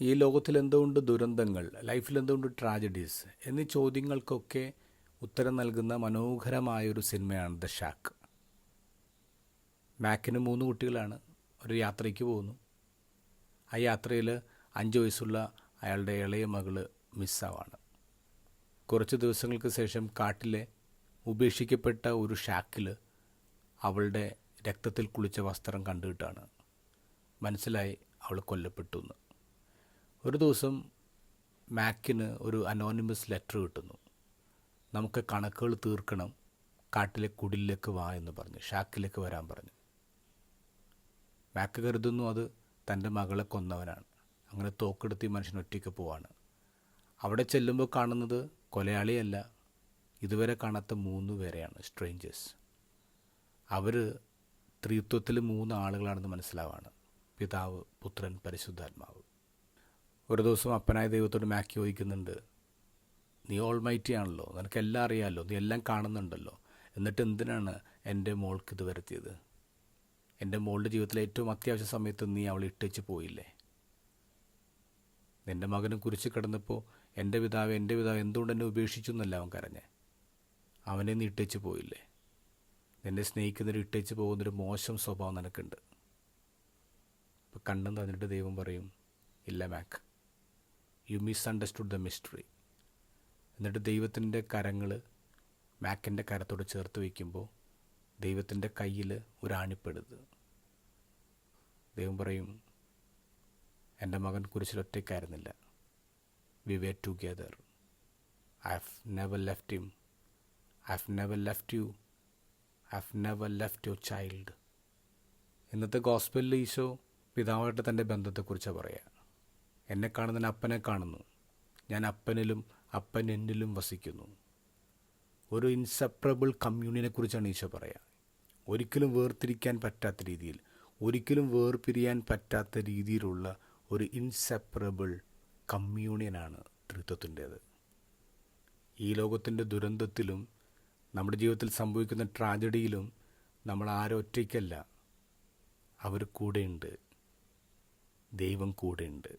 ഈ ലോകത്തിൽ എന്തുകൊണ്ട് ദുരന്തങ്ങൾ, ലൈഫിൽ എന്തുകൊണ്ട് ട്രാജഡീസ് എന്നീ ചോദ്യങ്ങൾക്കൊക്കെ ഉത്തരം നൽകുന്ന മനോഹരമായൊരു സിനിമയാണ് ദ ഷാക്ക്. മാക്കിന് 3 കുട്ടികളാണ്. ഒരു യാത്രയ്ക്ക് പോകുന്നു. ആ യാത്രയിൽ 5 വയസ്സുള്ള അയാളുടെ ഇളയ മകള് മിസ്സാവാണ്. കുറച്ച് ദിവസങ്ങൾക്ക് ശേഷം കാട്ടിലെ ഉപേക്ഷിക്കപ്പെട്ട ഒരു ഷാക്കിൽ അവളുടെ രക്തത്തിൽ കുളിച്ച വസ്ത്രം കണ്ടുകിട്ടാണ്. മനസ്സിലായി അവൾ കൊല്ലപ്പെട്ടു എന്ന്. ഒരു ദിവസം മാക്കിന് ഒരു അനോണിമസ് ലെറ്റർ കിട്ടുന്നു. നമുക്ക് കണക്കുകൾ തീർക്കണം, കാട്ടിലെ കുടിലേക്ക് വാ എന്ന് പറഞ്ഞ്, ഷാക്കിലേക്ക് വരാൻ പറഞ്ഞു. മാക്ക് കരുതുന്നു അത് തൻ്റെ മകളെ കൊന്നവനാണ്. അങ്ങനെ തോക്കെടുത്ത് ഈ മനുഷ്യൻ ഒറ്റയ്ക്ക് പോവാണ്. അവിടെ ചെല്ലുമ്പോൾ കാണുന്നത് കൊലയാളിയല്ല, ഇതുവരെ കാണാത്ത 3 പേരെയാണ്, സ്ട്രേഞ്ചേഴ്സ്. അവർ ത്രിത്വത്തിൽ 3 ആളുകളാണെന്ന് മനസ്സിലാവാണ്. പിതാവ്, പുത്രൻ, പരിശുദ്ധാത്മാവ്. ഒരു ദിവസം അപ്പനായ ദൈവത്തോട് മാക്കി ചോദിക്കുന്നുണ്ട്, നീ ഓൾമൈറ്റി ആണല്ലോ, നിനക്കെല്ലാം അറിയാമല്ലോ, നീ എല്ലാം കാണുന്നുണ്ടല്ലോ, എന്നിട്ട് എന്തിനാണ് എൻ്റെ മോൾക്ക് ഇത് വരുത്തിയത്? എൻ്റെ മോളുടെ ജീവിതത്തിലെ ഏറ്റവും അത്യാവശ്യ സമയത്ത് നീ അവളെ ഇട്ടേച്ച് പോയില്ലേ? നിൻ്റെ മകനെ കുരിശിൽ കിടന്നപ്പോൾ എൻ്റെ പിതാവ് എന്തുകൊണ്ട് എന്നെ ഉപേക്ഷിച്ചു എന്നല്ല അവൻ കരഞ്ഞേ. അവനെ നീ ഇട്ടേച്ച് പോയില്ലേ? നിന്നെ സ്നേഹിക്കുന്നവർ ഇട്ടേച്ച് പോകുന്നൊരു മോശം സ്വഭാവം നിനക്കുണ്ട്. ഇപ്പം കണ്ണും തന്നിട്ട് ദൈവം പറയും, ഇല്ല മാക്ക്, യു മിസ്അണ്ടർസ്റ്റുഡ് ദ മിസ്റ്ററി. എന്നിട്ട് ദൈവത്തിൻ്റെ കരങ്ങൾ മാക്കിൻ്റെ കരത്തോട് ചേർത്ത് വയ്ക്കുമ്പോൾ ദൈവത്തിൻ്റെ കയ്യിൽ ഒരാണിപ്പെടുത്. ദൈവം പറയും, എൻ്റെ മകൻ കുരിശിലൊറ്റയ്ക്കായിരുന്നില്ല, we were together. I have never left him, I have never left you, I have never left your child. ഇന്നത്തെ ഗോസ്പലിൽ ഈശോ പിതാവായിട്ട് തൻ്റെ ബന്ധത്തെക്കുറിച്ചാണ് പറയുക. എന്നെ കാണുന്നതിന് അപ്പനെ കാണുന്നു, ഞാൻ അപ്പനിലും അപ്പൻ എന്നിലും വസിക്കുന്നു. ഒരു ഇൻസെപ്പറബിൾ കമ്മ്യൂണിനെക്കുറിച്ചാണ് ഈശോ പറയുക. ഒരിക്കലും വേർതിരിക്കാൻ പറ്റാത്ത രീതിയിൽ, ഒരിക്കലും വേർപിരിയാൻ പറ്റാത്ത രീതിയിലുള്ള ഒരു ഇൻസെപ്പറബിൾ കമ്മ്യൂണിയനാണ് ത്രിത്വത്തിൻ്റേത്. ഈ ലോകത്തിൻ്റെ ദുരന്തത്തിലും നമ്മുടെ ജീവിതത്തിൽ സംഭവിക്കുന്ന ട്രാജഡിയിലും നമ്മൾ ആരും ഒറ്റയ്ക്കല്ല, അവർ കൂടെയുണ്ട്, ദൈവം കൂടെയുണ്ട്.